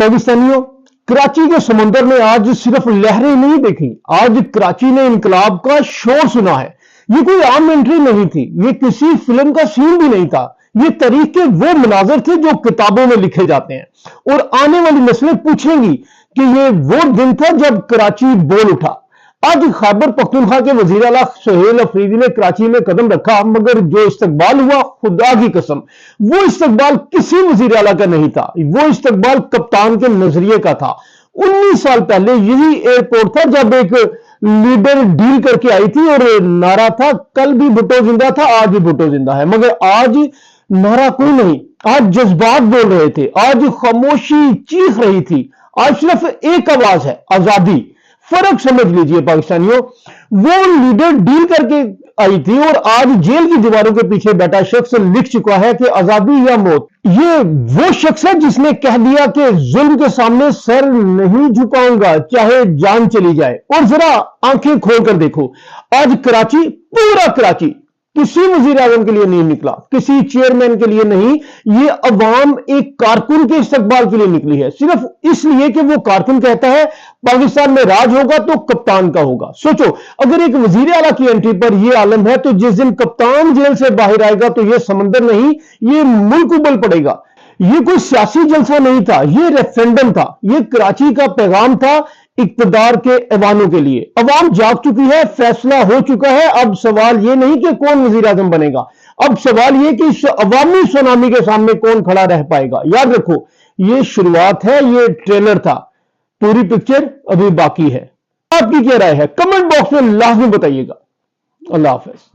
पाकिस्तानियों, कराची के समुंदर ने आज सिर्फ लहरें नहीं देखी, आज कराची ने इनकलाब का शोर सुना है। ये कोई आम एंट्री नहीं थी, ये किसी फिल्म का सीन भी नहीं था, ये तारीख के वो मनाजर थे जो किताबों में लिखे जाते हैं और आने वाली नस्लें पूछेंगी कि ये वो दिन था जब कराची बोल उठा। आज खैबर पख्तूनख्वा के वजीर आला सुहेल अफरीदी ने कराची में कदम रखा, मगर जो इस्तकबाल हुआ, खुदा की कसम, वो इस्तकबाल किसी वजीर आला का नहीं था, वो इस्तकबाल कप्तान के नजरिए का था। 19 साल पहले यही एयरपोर्ट था जब एक लीडर डील करके आई थी और नारा था, कल भी भुट्टो जिंदा था, आज भी भुट्टो जिंदा है। मगर आज नारा कोई नहीं, आज जज्बात बोल रहे थे, आज खामोशी चीख रही थी, आज सिर्फ एक आवाज है, आजादी। फर्क समझ लीजिए पाकिस्तानियों, वो लीडर डील करके आई थी और आज जेल की दीवारों के पीछे बैठा शख्स लिख चुका है कि आजादी या मौत। ये वो शख्स है जिसने कह दिया कि जुल्म के सामने सर नहीं झुकाऊंगा चाहे जान चली जाए। और जरा आंखें खोलकर देखो, आज कराची, पूरा कराची किसी वजीर आजम के लिए नहीं निकला, किसी चेयरमैन के लिए नहीं, ये अवाम एक कारकुन के इस्तकबाल के लिए निकली है, सिर्फ इसलिए कि वो कारकुन कहता है पाकिस्तान में राज होगा तो कप्तान का होगा। सोचो, अगर एक वजीर आला की एंट्री पर यह आलम है तो जिस दिन कप्तान जेल से बाहर आएगा तो यह समंदर नहीं, ये मुल्क उबल पड़ेगा। ये कोई सियासी जलसा नहीं था, ये रेफरेंडम था, ये कराची का पैगाम था इक्तदार के ऐवानों के लिए। अवाम जाग चुकी है, फैसला हो चुका है। अब सवाल ये नहीं कि कौन वजीर आजम बनेगा, अब सवाल ये कि इस अवामी सुनामी के सामने कौन खड़ा रह पाएगा। याद रखो, ये शुरुआत है, ये ट्रेलर था, पूरी पिक्चर अभी बाकी है। आपकी क्या राय है कमेंट बॉक्स में लाजमी बताइएगा। अल्लाह हाफिज।